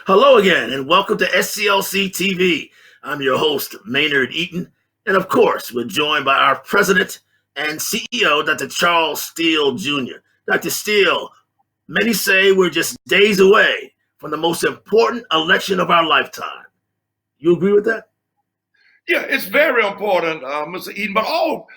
Hello again, and welcome to SCLC TV. I'm your host, Maynard Eaton, and of course, we're joined by our president and CEO, Dr. Charles Steele Jr. Dr. Steele, many say we're just days away from the most important election of our lifetime. You agree with that? Yeah, it's very important, Mr. Eden, but all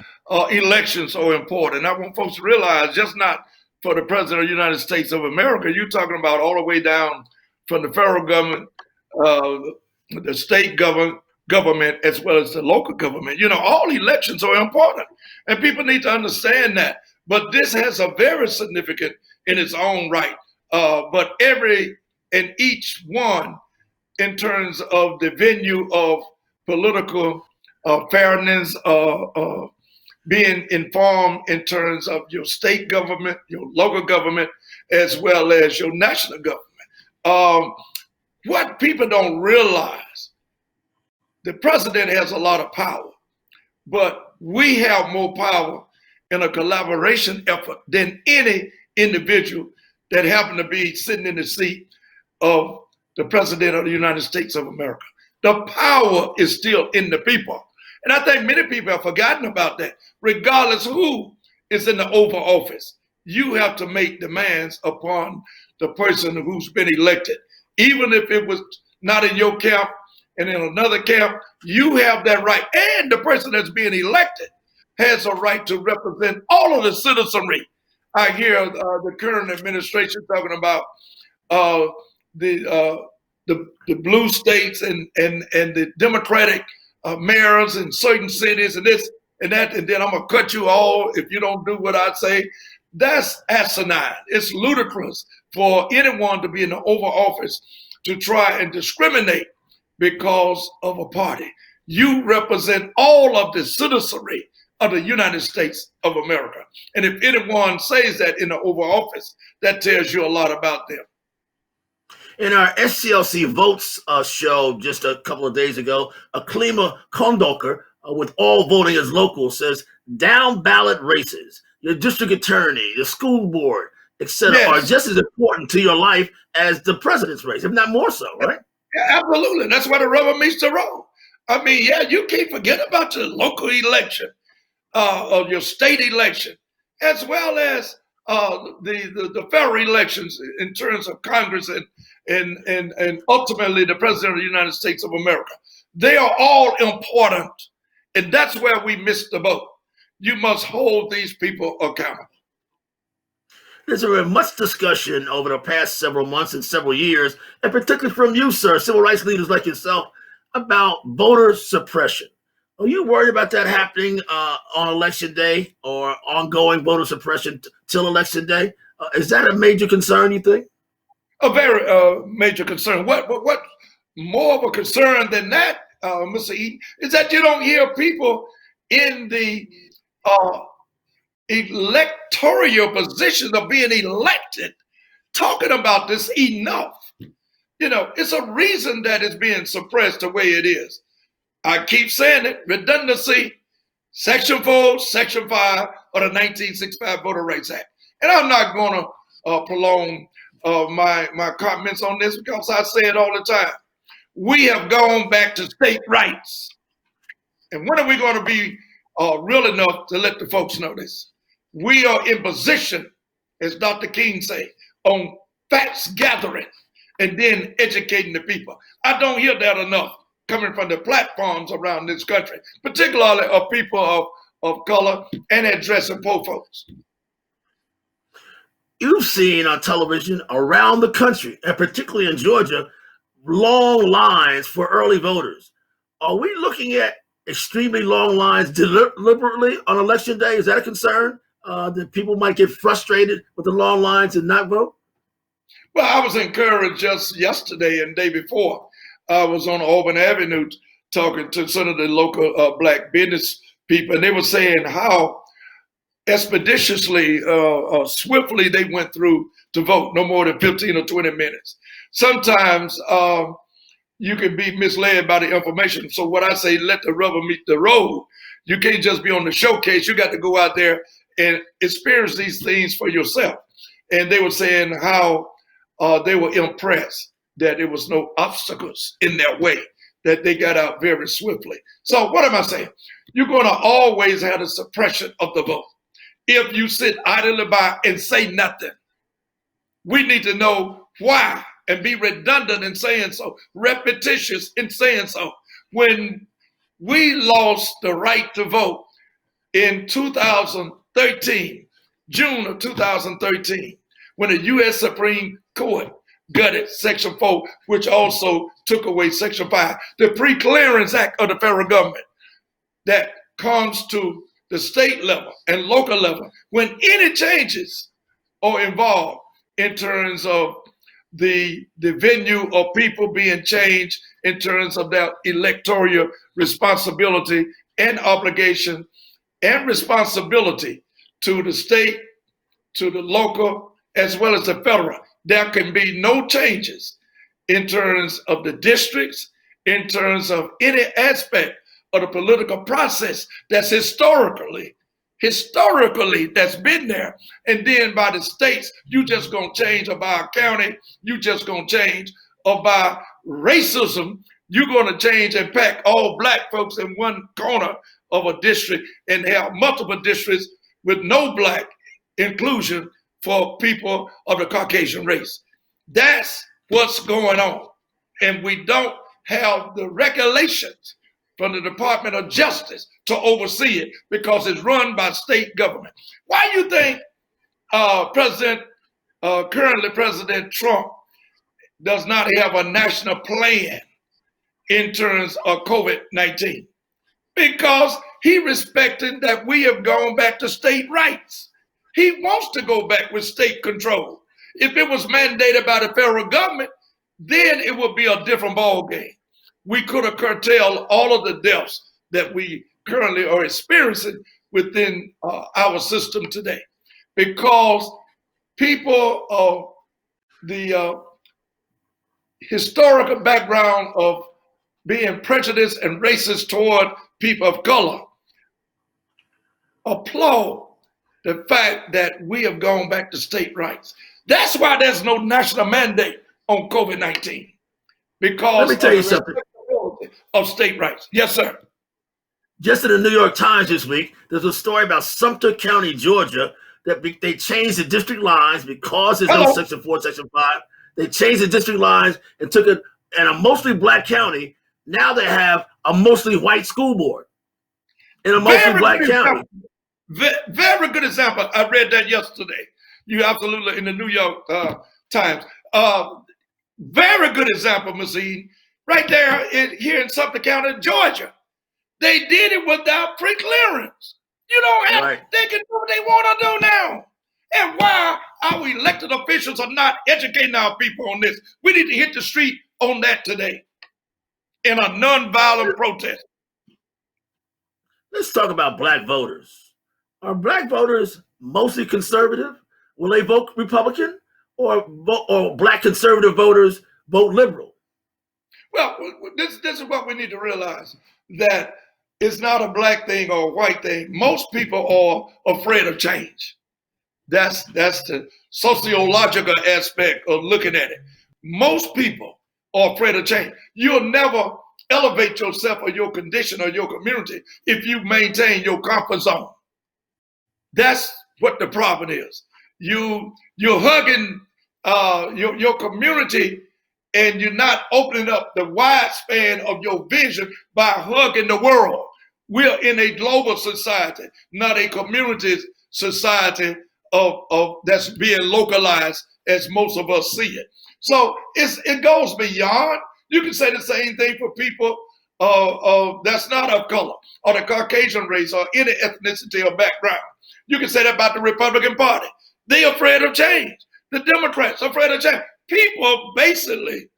elections are important. I want folks to realize just not for the President of the United States of America, you're talking about all the way down from the federal government, the state government, as well as the local government. You know, all elections are important, and people need to understand that. But this has a very significant in its own right. But every and each one, in terms of the venue of political fairness, being informed in terms of your state government, your local government, as well as your national government. What people don't realize, the president has a lot of power, but we have more power in a collaboration effort than any individual that happened to be sitting in the seat of the president of the United States of America. The power is still in the people. And I think many people have forgotten about that. Regardless who is in the Oval Office, you have to make demands upon the person who's been elected. Even if it was not in your camp and in another camp, you have that right. And the person that's being elected has a right to represent all of the citizenry. I hear the current administration talking about the blue states and the Democratic mayors in certain cities and this and that, and then I'm gonna cut you all if you don't do what I say. That's asinine. It's ludicrous for anyone to be in the Oval Office to try and discriminate because of a party. You represent all of the citizenry of the United States of America. And if anyone says that in the Oval Office, that tells you a lot about them. In our SCLC Votes show just a couple of days ago, Klima Kondoker, with all voting as local, says down ballot races, your district attorney, the school board, etc., yes, are just as important to your life as the president's race, if not more so, right? Yeah, absolutely. That's why the rubber meets the road. I mean, yeah, you can't forget about your local election, or your state election, as well as the federal elections in terms of Congress and ultimately the President of the United States of America. They are all important, and that's where we missed the boat. You must hold these people accountable. There's been much discussion over the past several months and several years, and particularly from you, sir, civil rights leaders like yourself, about voter suppression. Are you worried about that happening on election day or ongoing voter suppression till election day? Is that a major concern, you think? A very major concern. What more of a concern than that, Mr. Eaton, is that you don't hear people in the electoral position of being elected talking about this enough. You know, it's a reason that it's being suppressed the way it is. I keep saying it, redundancy, Section 4, Section 5 of the 1965 Voter Rights Act. And I'm not going to prolong my comments on this because I say it all the time. We have gone back to state rights. And when are we going to be real enough to let the folks know this? We are in position, as Dr. King say, on facts gathering and then educating the people. I don't hear that enough coming from the platforms around this country, particularly of people of color and addressing poor folks. You've seen on television around the country, and particularly in Georgia, long lines for early voters. Are we looking at extremely long lines deliberately on election day? Is that a concern that people might get frustrated with the long lines and not vote? Well, I was encouraged just yesterday and the day before. I was on Auburn Avenue talking to some of the local black business people, and they were saying how expeditiously, swiftly they went through to vote, no more than 15 or 20 minutes. Sometimes you can be misled by the information. So what I say, let the rubber meet the road. You can't just be on the showcase. You got to go out there and experience these things for yourself. And they were saying how they were impressed that there was no obstacles in their way, that they got out very swiftly. So what am I saying? You're going to always have the suppression of the vote. If you sit idly by and say nothing, we need to know why and be redundant in saying so, repetitious in saying so. When we lost the right to vote in 2013, June of 2013, when the U.S. Supreme Court gutted Section 4, which also took away Section 5, the Pre-Clearance Act of the federal government that comes to the state level and local level, when any changes are involved in terms of the venue of people being changed in terms of their electoral responsibility and obligation and responsibility to the state, to the local, as well as the federal. There can be no changes in terms of the districts, in terms of any aspect of the political process that's historically that's been there. And then by the states, you just gonna change, or by a county, you just gonna change, or by racism, you're gonna change and pack all black folks in one corner of a district and have multiple districts with no black inclusion for people of the Caucasian race. That's what's going on. And we don't have the regulations from the Department of Justice to oversee it because it's run by state government. Why do you think currently President Trump does not have a national plan in terms of COVID-19? Because he respected that we have gone back to state rights. He wants to go back with state control. If it was mandated by the federal government, then it would be a different ballgame. We could have curtailed all of the deaths that we currently are experiencing within our system today, because people of the historical background of being prejudiced and racist toward people of color applaud the fact that we have gone back to state rights. That's why there's no national mandate on COVID-19, because let me tell you something of state rights. Yes, sir. Just in the New York Times this week, there's a story about Sumter County, Georgia, that they changed the district lines because there's no Section 4, Section 5. They changed the district lines and took it, and a mostly black county, now they have a mostly white school board in a mostly black county. Very good example. I read that yesterday. You absolutely, in the New York Times. Very good example, Ms. Eden. Right there here in Sumter County, Georgia. They did it without pre-clearance. You know, right. They can do what they want to do now. And why our elected officials are not educating our people on this? We need to hit the street on that today in a nonviolent protest. Let's talk about black voters. Are black voters mostly conservative? Will they vote Republican, or black conservative voters vote liberal? Well, this is what we need to realize, that it's not a black thing or a white thing. Most people are afraid of change. That's the sociological aspect of looking at it. Most people are afraid of change. You'll never elevate yourself or your condition or your community if you maintain your comfort zone. That's what the problem is. You're hugging your community, and you're not opening up the wide span of your vision by hugging the world. We're in a global society, not a community society of that's being localized as most of us see it. So it goes beyond. You can say the same thing for people that's not of color, or the Caucasian race, or any ethnicity or background. You can say that about the Republican Party. They're afraid of change. The Democrats are afraid of change. People basically,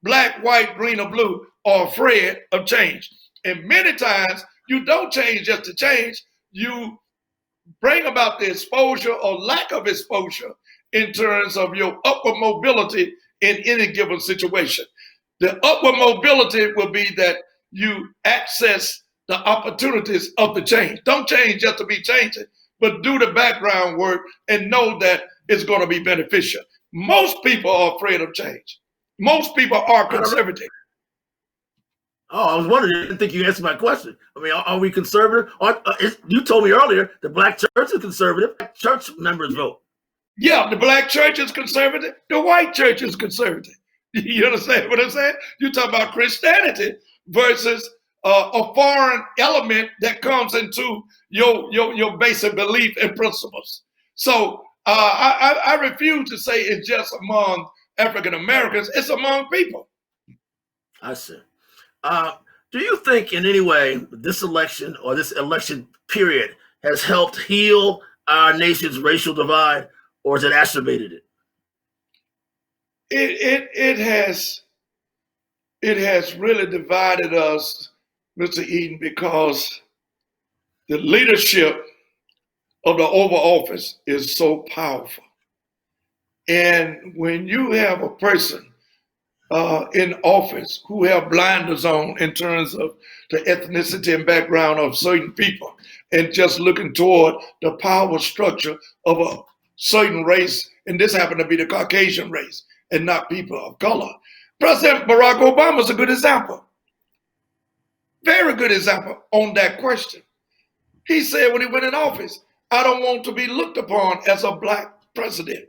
black, white, green, or blue, are afraid of change. And many times you don't change just to change. You bring about the exposure or lack of exposure in terms of your upward mobility in any given situation. The upward mobility will be that you access the opportunities of the change. Don't change just to be changing, but do the background work and know that it's going to be beneficial. Most people are afraid of change. Most people are I don't know. conservative. Oh, I was wondering. I didn't think you answered my question. I mean, are we conservative? You told me earlier the black church is conservative. Church members vote. Yeah, the black church is conservative. The white church is conservative. You understand what I'm saying? You talk about Christianity versus a foreign element that comes into your basic belief and principles. So I refuse to say it's just among African Americans. It's among people. I see. Do you think in any way this election or this election period has helped heal our nation's racial divide, or has it exacerbated it? It has really divided us, Mr. Eden, because the leadership of the Oval Office is so powerful. And when you have a person in office who have blinders on in terms of the ethnicity and background of certain people, and just looking toward the power structure of a certain race, and this happened to be the Caucasian race and not people of color. President Barack Obama is a good example. Very good example on that question. He said when he went in office, I don't want to be looked upon as a black president,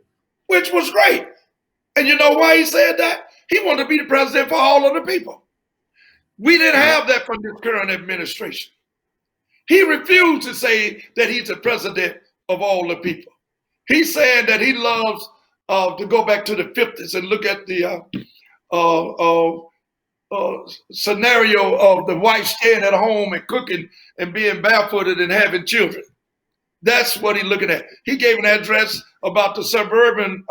which was great. And you know why he said that? He wanted to be the president for all of the people. We didn't have that from this current administration. He refused to say that he's the president of all the people. He's saying that he loves to go back to the 50s and look at the scenario of the wife staying at home and cooking and being barefooted and having children. That's what he's looking at. He gave an address about the suburban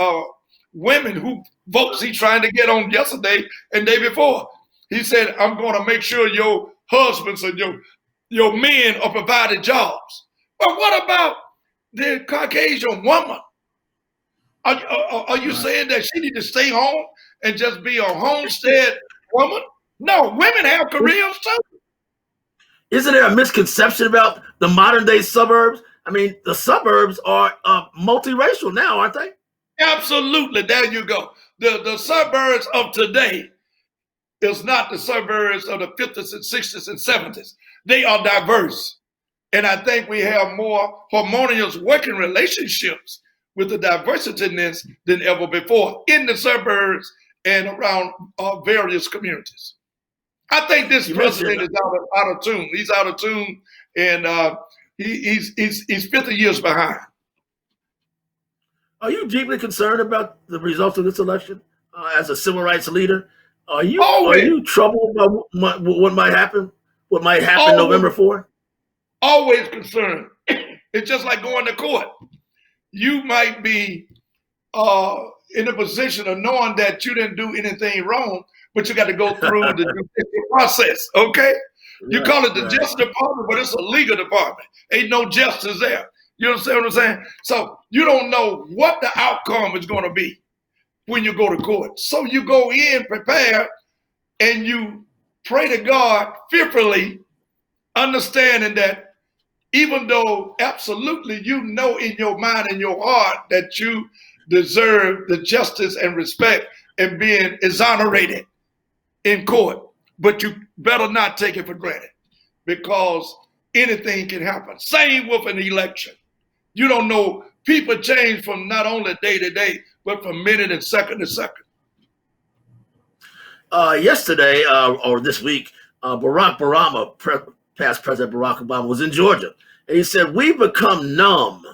women who votes he's trying to get on yesterday and day before. He said, I'm going to make sure your husbands and your men are provided jobs. But what about the Caucasian woman? Are you saying that she need to stay home and just be a homestead woman? No, women have careers too. Isn't there a misconception about the modern day suburbs? I mean, the suburbs are multiracial now, aren't they? Absolutely. There you go. The suburbs of today is not the suburbs of the 50s and 60s and 70s. They are diverse. And I think we have more harmonious working relationships with the diversityness than ever before in the suburbs and around various communities. I think this president is out of tune. He's out of tune, and he's 50 years behind. Are you deeply concerned about the results of this election as a civil rights leader? Are you troubled by what might happen? What might happen November 4th? Always concerned. It's just like going to court. You might be in a position of knowing that you didn't do anything wrong, but you got to go through the judicial process, okay? You call it the justice department, but it's a legal department. Ain't no justice there. You understand what I'm saying? So you don't know what the outcome is going to be when you go to court. So you go in prepared and you pray to God fearfully, understanding that even though absolutely you know in your mind and your heart that you deserve the justice and respect and being exonerated in court, but you better not take it for granted because anything can happen. Same with an election. You don't know, people change from not only day to day, but from minute and second to second. Yesterday or this week, past President Barack Obama was in Georgia. And he said, we've become numb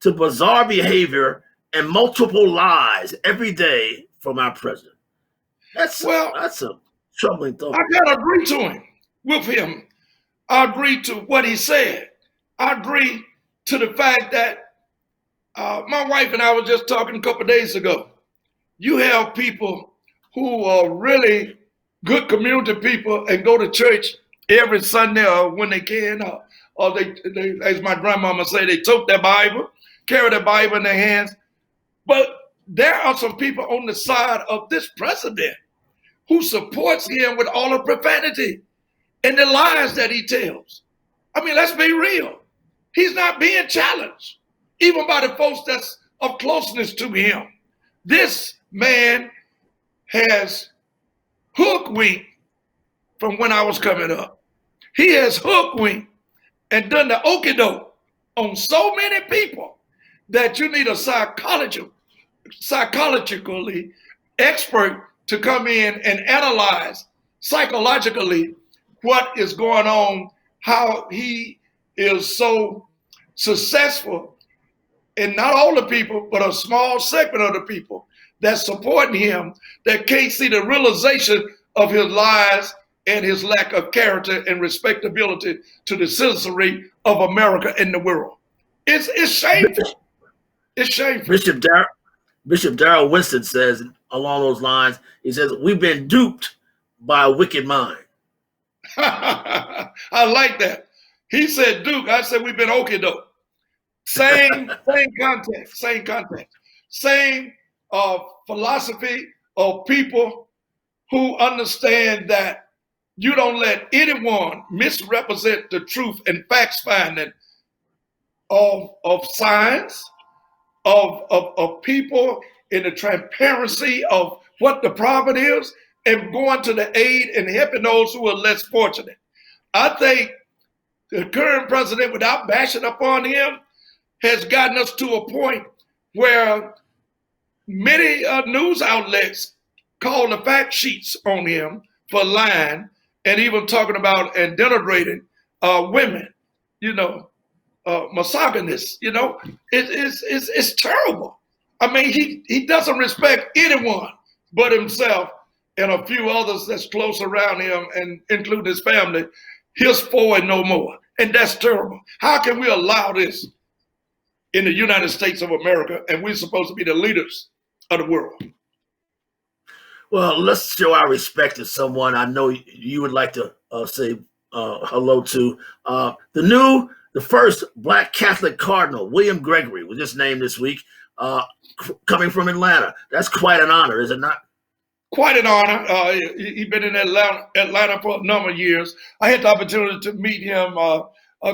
to bizarre behavior and multiple lies every day from our president. That's a troubling thought. I gotta agree to him with him. I agree to what he said. I agree to the fact that my wife and I were just talking a couple of days ago. You have people who are really good community people and go to church every Sunday or when they can, or they as my grandmama say, they tote their Bible, carry their Bible in their hands. But there are some people on the side of this president who supports him with all the profanity and the lies that he tells. I mean, let's be real. He's not being challenged, even by the folks that's of closeness to him. This man has hook-winked from when I was coming up. He has hook-winked and done the okey-doke on so many people that you need a psychologically expert to come in and analyze psychologically what is going on, how he is so successful, and not all the people, but a small segment of the people that's supporting him that can't see the realization of his lies and his lack of character and respectability to the citizenry of America and the world. It's shameful. It's shameful. Bishop Darrell Winston says along those lines, he says, we've been duped by a wicked mind. I like that. He said Duke, I said we've been okey-doke. Same context, same philosophy of people who understand that you don't let anyone misrepresent the truth and facts finding of science, of people, in the transparency of what the problem is, and going to the aid and helping those who are less fortunate. I think the current president, without bashing upon him, has gotten us to a point where many news outlets call the fact sheets on him for lying and even talking about and denigrating women, misogynists, it's terrible. I mean, he doesn't respect anyone but himself and a few others that's close around him, and including his family. His four and no more. And that's terrible. How can we allow this in the United States of America, and we're supposed to be the leaders of the world? Well, let's show our respect to someone I know you would like to say hello to. The first Black Catholic Cardinal, William Gregory, was just named this week, coming from Atlanta. That's quite an honor, is it not? Quite an honor. He's been in Atlanta for a number of years. I had the opportunity to meet him a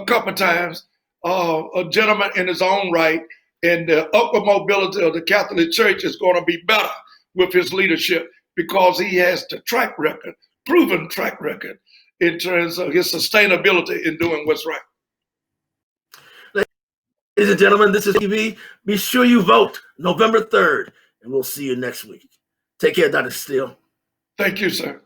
couple of times. A gentleman in his own right, and the upper mobility of the Catholic Church is going to be better with his leadership because he has the track record, proven track record, in terms of his sustainability in doing what's right. Ladies and gentlemen, this is TV. Be sure you vote November 3rd, and we'll see you next week. Take care, Dr. Steele. Thank you, sir.